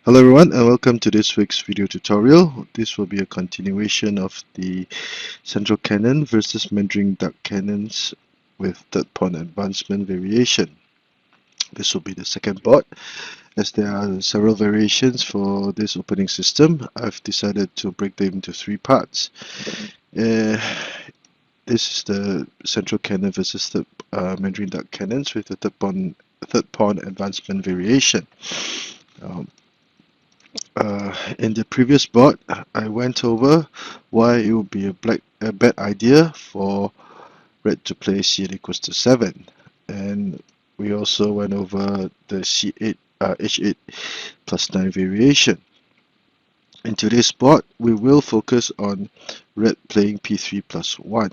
Hello everyone and welcome to this week's video tutorial. This will be a continuation of the central cannon versus Mandarin duck cannons with third pawn advancement variation. This will be the second board. As there are several variations for this opening system, I've decided to break them into three parts. This is the central cannon versus the Mandarin duck cannons with the third pawn advancement variation. Um, in the previous board, I went over why it would be a bad idea for red to play c8 equals to 7, and we also went over the c8 h8 plus 9 variation. In today's board, we will focus on red playing p3 plus 1.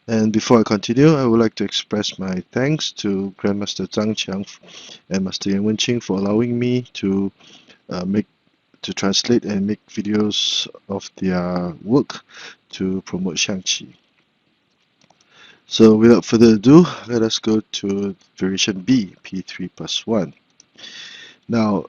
And before I continue, I would like to express my thanks to Grandmaster Zhang, Qiang, and Master Wenqing for allowing me to translate and make videos of their work to promote Xiangqi. So without further ado, let us go to variation B, P3 plus 1. Now,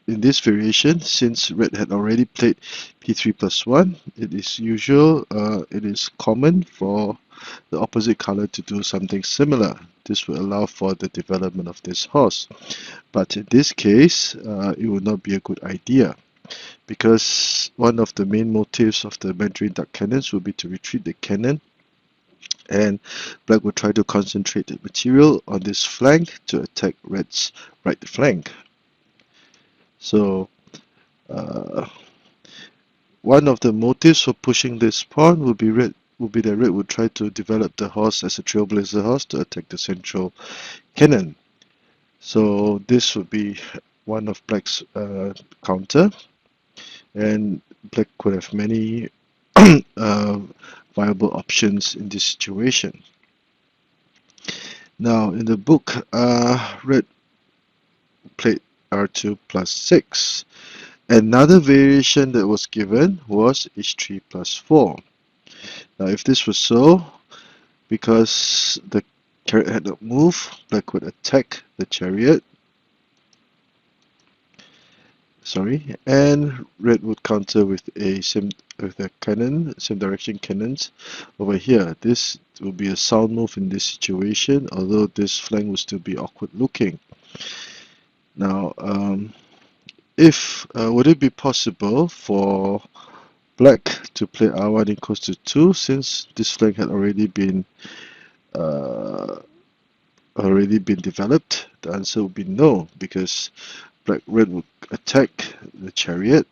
in this variation, since red had already played P3 plus 1, it is common for the opposite color to do something similar. This will allow for the development of this horse. But in this case, it would not be a good idea, because one of the main motives of the Mandarin duck cannons would be to retreat the cannon, and black will try to concentrate the material on this flank to attack red's right flank. So one of the motives for pushing this pawn would be that red would try to develop the horse as a trailblazer horse to attack the central cannon. So this would be one of black's counter, and black could have many viable options in this situation. Now in the book, red played r2 plus 6. Another variation that was given was h3 plus 4. Now if this was so, because the chariot had not moved, black would attack the chariot, and red would counter with a cannon, same direction cannons over here. This will be a sound move in this situation, although this flank will still be awkward looking. Now, would it be possible for black to play r1 equals to 2, since this flank had already been developed? The answer would be no, because red would attack the chariot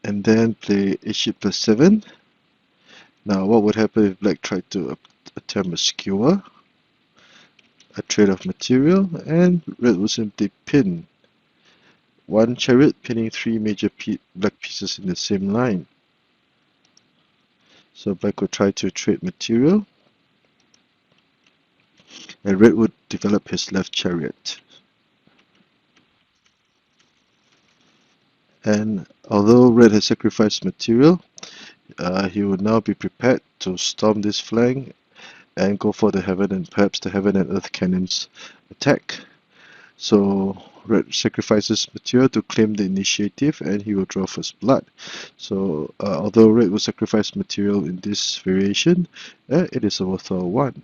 and then play h8 plus 7. Now what would happen if black tried to attempt a skewer, a trade of material, and red would simply pin one chariot, pinning three major black pieces in the same line. So black would try to trade material, and red would develop his left chariot. And although red has sacrificed material, he would now be prepared to storm this flank and go for the heaven and perhaps the heaven and earth cannons attack. So red sacrifices material to claim the initiative, and he will draw first blood. So although red will sacrifice material in this variation, it is a worthwhile one.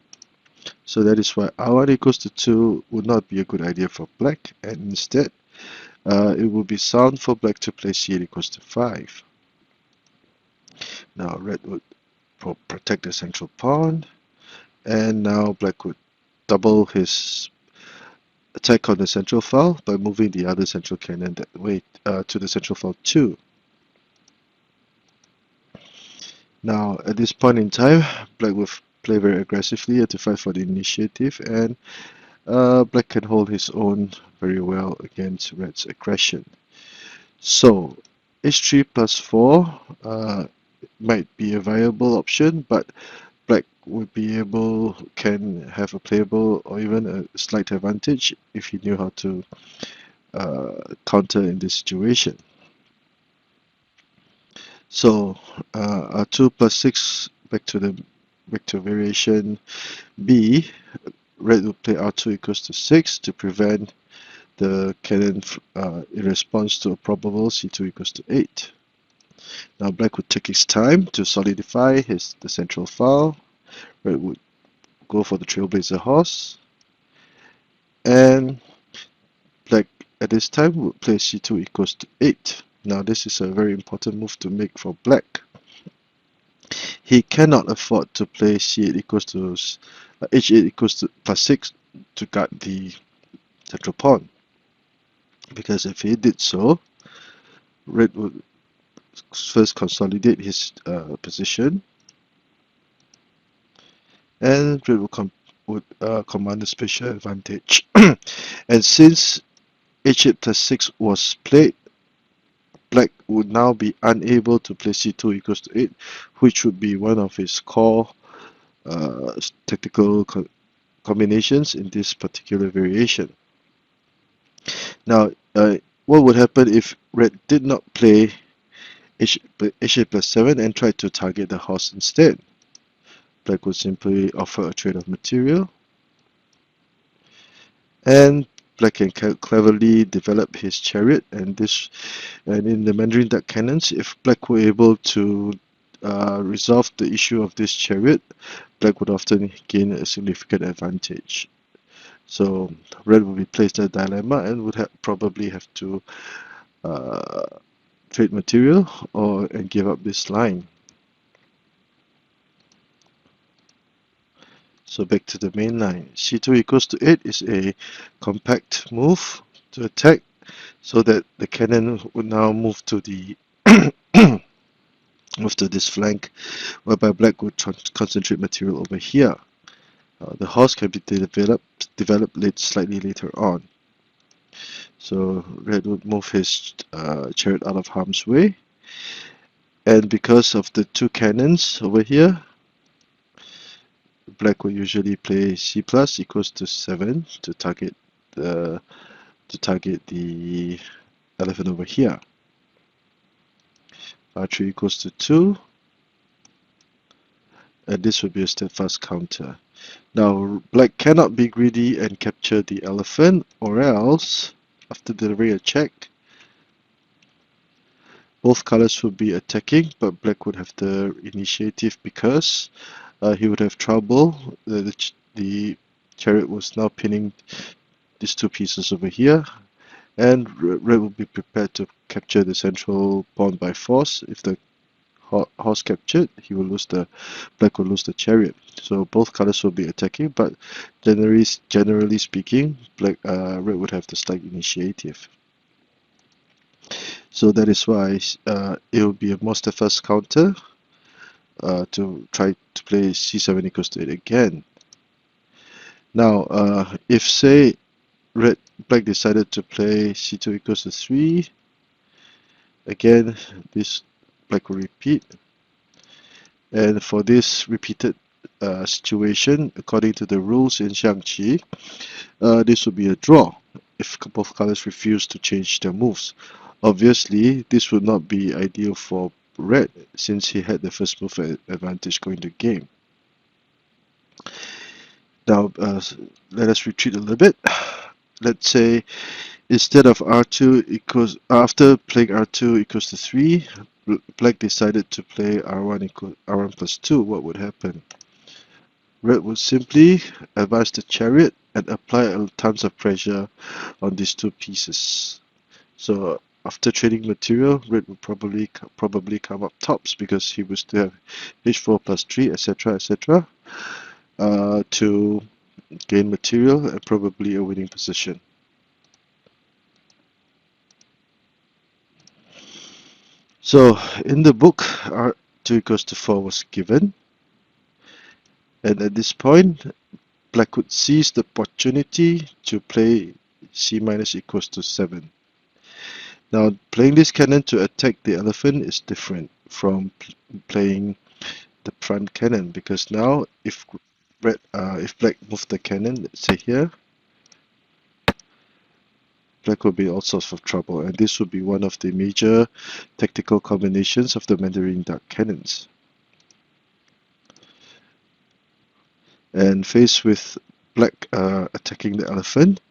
So that is why r1 equals to 2 would not be a good idea for black, and instead it would be sound for black to play c8 equals to 5. Now red would protect the central pawn, and now black would double his attack on the central file by moving the other central cannon that way to the central file 2. Now at this point in time, black will play very aggressively to fight for the initiative, and black can hold his own very well against red's aggression. So h3 plus 4 might be a viable option, but black can have a playable or even a slight advantage if he knew how to counter in this situation. So r2 plus 6, back to variation B. red would play r2 equals to 6 to prevent the cannon in response to a probable c2 equals to 8. Now black would take his time to solidify the central file. Red would go for the trailblazer horse, and black at this time would play c2 equals to 8. Now this is a very important move to make for black. He cannot afford to play c8 equals to h8 equals to plus 6 to guard the central pawn, because if he did so, red would first consolidate his position, and red would command a spatial advantage. And since h8 plus 6 was played, black would now be unable to play c2 equals to 8, which would be one of his core tactical combinations in this particular variation. Now, what would happen if red did not play h8 plus 7 and tried to target the horse instead? Black would simply offer a trade of material, and black can cleverly develop his chariot, and in the Mandarin duck cannons, if black were able to resolve the issue of this chariot, black would often gain a significant advantage. So red would be placed in a dilemma and would probably have to trade material and give up this line. So back to the main line. c2 equals to 8 is a compact move to attack, so that the cannon would now move to the move to this flank, whereby black would concentrate material over here. The horse can be developed slightly later on. So red would move his chariot out of harm's way, and because of the two cannons over here, black will usually play c plus equals to 7 to target the elephant over here. r3 equals to 2, and this would be a steadfast counter. Now black cannot be greedy and capture the elephant, or else after delivering a check, both colors would be attacking, but black would have the initiative because he would have trouble. The chariot was now pinning these two pieces over here, and red will be prepared to capture the central pawn by force. If the horse captured, black will lose the chariot. So both colors will be attacking, but generally speaking, red would have the slight initiative. So that is why it will be a more steadfast counter to try to play c7 equals to 8 again. Now, if say black decided to play c2 equals to 3, again this black will repeat, and for this repeated situation, according to the rules in Xiangqi, this would be a draw if both colors refuse to change their moves. Obviously, this would not be ideal for red, since he had the first move advantage going to game. Now, let us retreat a little bit. Let's say instead of after playing r2 equals to 3, black decided to play r1 plus 2. What would happen? Red would simply advance the chariot and apply tons of pressure on these two pieces. So after trading material, red would probably come up tops, because he would still have h4 plus 3, etc., etc., to gain material and probably a winning position. So in the book, r2 equals to 4 was given, and at this point, black would seize the opportunity to play c minus equals to 7. Now, playing this cannon to attack the elephant is different from playing the front cannon, because now if black moved the cannon, let's say here, black will be all sorts of trouble, and this would be one of the major tactical combinations of the Mandarin duck cannons. And faced with black attacking the elephant,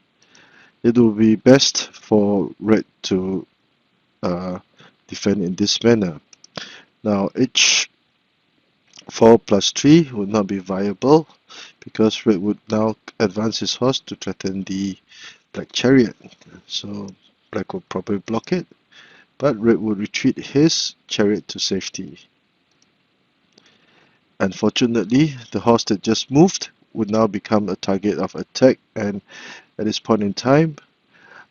it will be best for red to defend in this manner. Now h4 plus 3 would not be viable because red would now advance his horse to threaten the black chariot. So black would probably block it, but red would retreat his chariot to safety. Unfortunately, the horse that just moved would now become a target of attack, and at this point in time,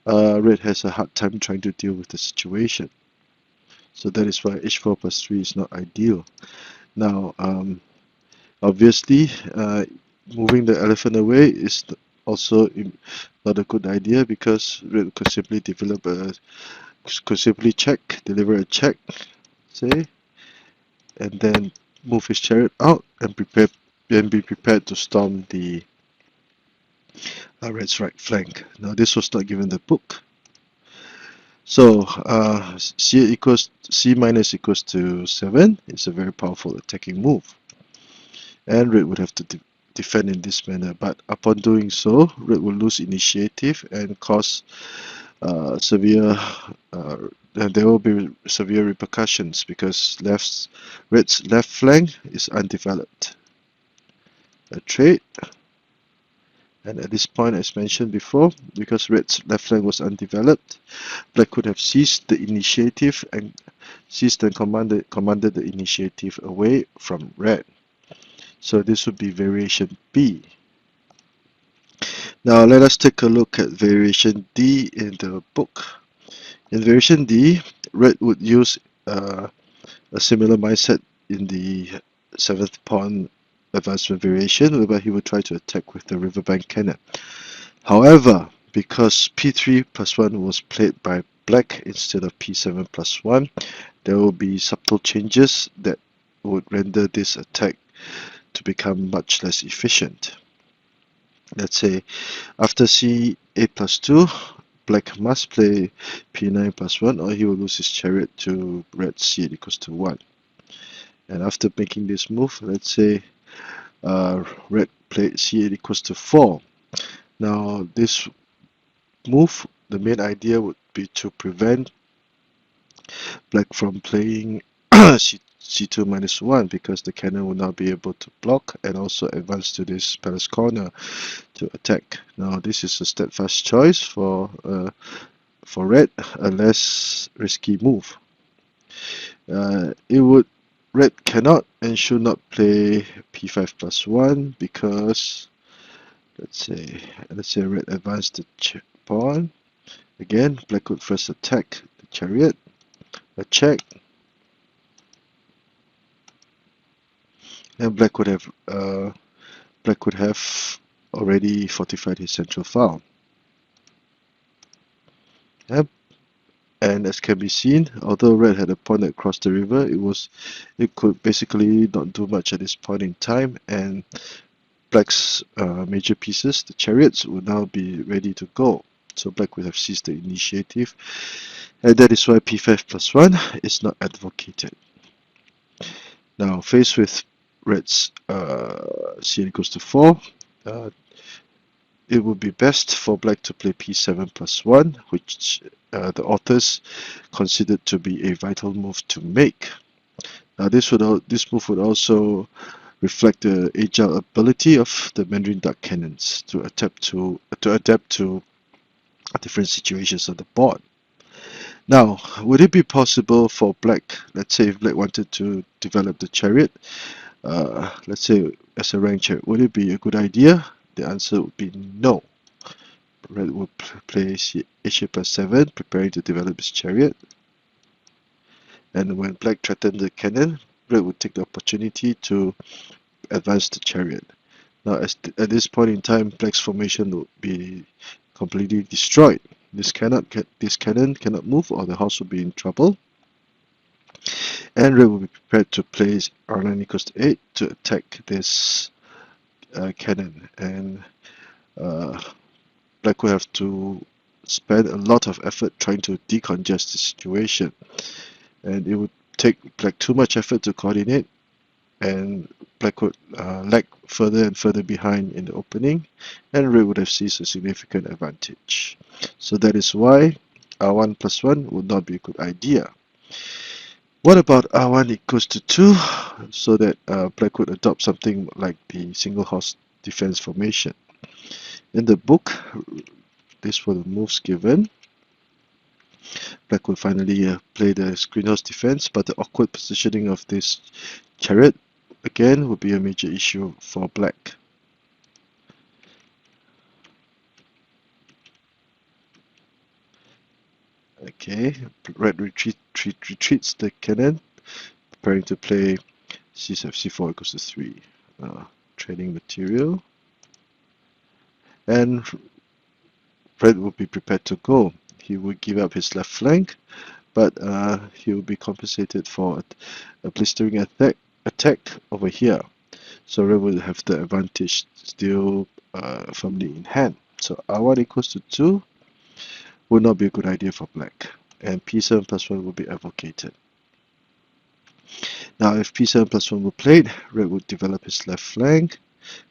red has a hard time trying to deal with the situation. So that is why h4 plus 3 is not ideal. Now, obviously, moving the elephant away is also not a good idea because red could simply deliver a check, say, and then move his chariot out and be prepared to storm the red's right flank. Now this was not given the book. So C minus equals to 7 is a very powerful attacking move. And red would have to defend in this manner, but upon doing so, red will lose initiative and cause there will be severe repercussions because red's left flank is undeveloped. A trade, and at this point, as mentioned before, because red's left flank was undeveloped, black could have seized the initiative and commanded the initiative away from red. So this would be variation B. Now let us take a look at variation D in the book. In variation D, red would use a similar mindset in the 7th pawn advancement variation, whereby he would try to attack with the riverbank cannon. However, because p3 plus 1 was played by black instead of p7 plus 1, there will be subtle changes that would render this attack to become much less efficient. Let's say after c8 plus 2, black must play p9 plus 1 or he will lose his chariot to red c8 equals to 1. And after making this move, let's say red played c8 equals to 4. Now this move, the main idea would be to prevent black from playing c2 minus 1 because the cannon will not be able to block and also advance to this palace corner to attack. Now this is a steadfast choice for red, a less risky move. Red cannot and should not play p5 plus 1 because let's say red advanced the pawn. Again, black would first attack the chariot, a check, and black would have already fortified his central file. Yep. And as can be seen, although red had a pawn that crossed the river, it could basically not do much at this point in time, and black's major pieces, the chariots, would now be ready to go. So black would have seized the initiative, and that is why p5 plus 1 is not advocated. Now, faced with red's c equals to 4, it would be best for black to play p7 plus 1, which the authors considered to be a vital move to make. Now, this move would also reflect the agile ability of the Mandarin duck cannons to adapt to different situations on the board. Now, would it be possible for black, let's say if black wanted to develop the chariot, let's say as a rank chariot, would it be a good idea? The answer would be no. Red would play h8 plus 7, preparing to develop his chariot. And when black threatened the cannon, red would take the opportunity to advance the chariot. Now, at this point in time, black's formation would be completely destroyed. This cannon cannot move, or the horse will be in trouble. And red will be prepared to place r9 equals to 8 to attack this cannon, and black will have to spend a lot of effort trying to decongest the situation, and it would take black too much effort to coordinate, and black would lag further and further behind in the opening, and red would have seized a significant advantage. So that is why r1 plus 1 would not be a good idea. What about r1 equals to 2, so that black would adopt something like the single horse defense formation? In the book, these were the moves given. Black would finally play the screen horse defense, but the awkward positioning of this chariot again would be a major issue for black. Okay, red retreats the cannon, preparing to play c7 c4 equals to 3. Trading material, and red will be prepared to go. He would give up his left flank, but he will be compensated for a blistering attack over here. So red will have the advantage still firmly in hand. So r1 equals to 2 would not be a good idea for black, and p7 plus 1 will be advocated. Now if p7 plus 1 were played, red would develop his left flank,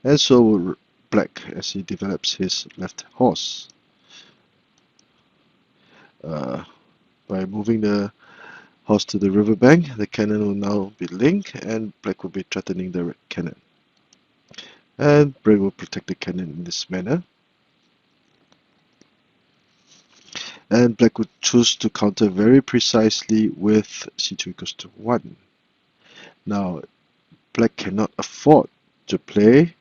and so would black as he develops his left horse. By moving the horse to the riverbank, the cannon will now be linked, and black will be threatening the red cannon. And red will protect the cannon in this manner. And black would choose to counter very precisely with c2 equals to 1. Now, black cannot afford to play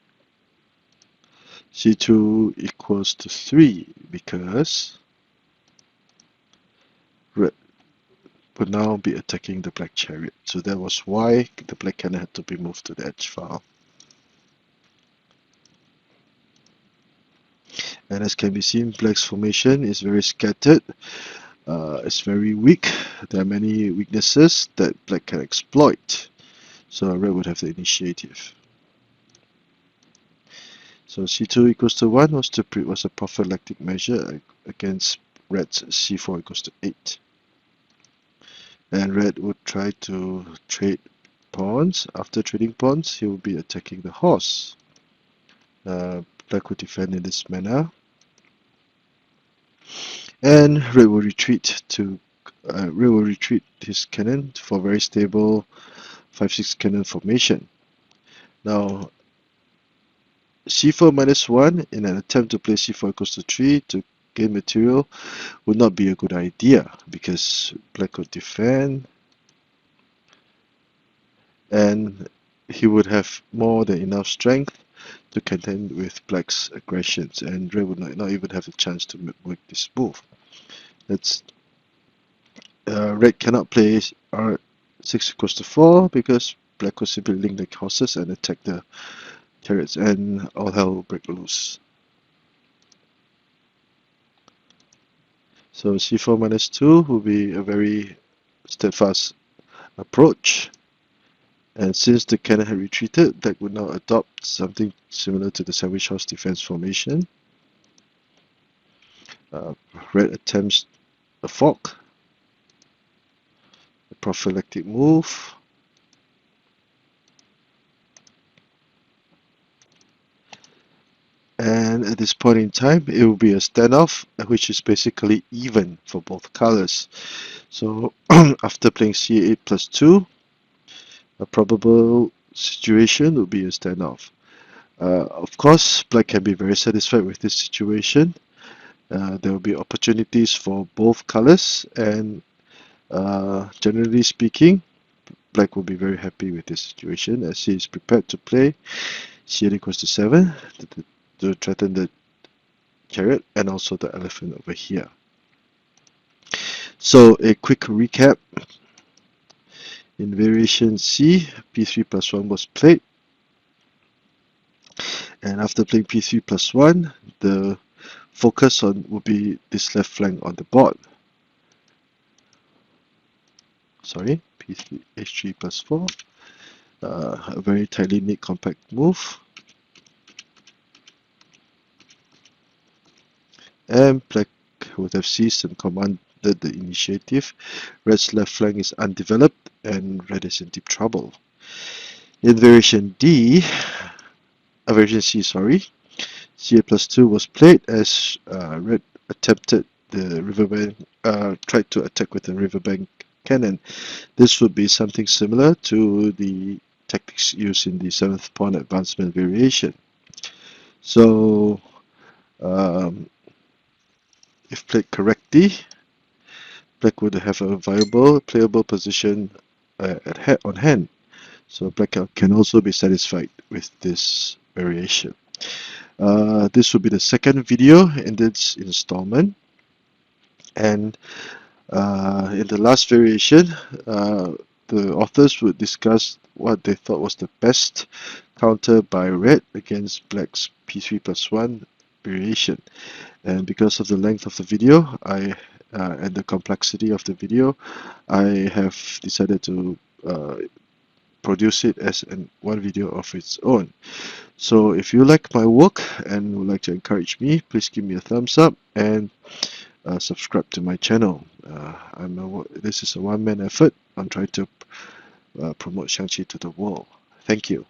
c2 equals to 3 because red would now be attacking the black chariot. So that was why the black cannon had to be moved to the edge file. And as can be seen, black's formation is very scattered. It's very weak. There are many weaknesses that black can exploit. So red would have the initiative. So c2 equals to 1 was a prophylactic measure against red's c4 equals to 8. And red would try to trade pawns. After trading pawns, he will be attacking the horse. Black would defend in this manner. And red will retreat his cannon for very stable 5-6 cannon formation. Now c4 minus 1 in an attempt to play c4 equals to 3 to gain material would not be a good idea because black would defend and he would have more than enough strength to contend with black's aggressions, and red would not even have a chance to make this move. Red cannot play r6 equals to 4 because black will simply link the horses and attack the chariots, and all hell will break loose. So c4 minus 2 will be a very steadfast approach. And since the cannon had retreated, black would now adopt something similar to the sandwich horse defense formation. Red attempts a fork, a prophylactic move, and at this point in time it will be a standoff, which is basically even for both colors. So after playing c8 plus 2, a probable situation would be a standoff. Of course, black can be very satisfied with this situation. There will be opportunities for both colors, and generally speaking, black will be very happy with this situation as he is prepared to play c8 equals to 7 to threaten the chariot and also the elephant over here. So a quick recap. In variation C, p3 plus 1 was played, and after playing p3 plus 1, the focus would be this left flank on the board. Sorry, p3 h3 plus 4, a very tightly knit compact move, and black would have seized and commanded the initiative. Red's left flank is undeveloped and red is in deep trouble. In variation D, variation C, sorry, CA+2 was played as Red attempted the riverbank, tried to attack with the riverbank cannon. This would be something similar to the tactics used in the 7th pawn advancement variation. So, um, if played correctly, black would have a viable, playable position on hand. So black can also be satisfied with this variation. This will be the second video in this installment, and in the last variation, the authors would discuss what they thought was the best counter by red against black's p3+1 variation. And because of the length of the video, and the complexity of the video, I have decided to produce it as one video of its own. So if you like my work and would like to encourage me, please give me a thumbs up and subscribe to my channel. This is a one-man effort. I'm trying to promote Xiangqi to the world. Thank you.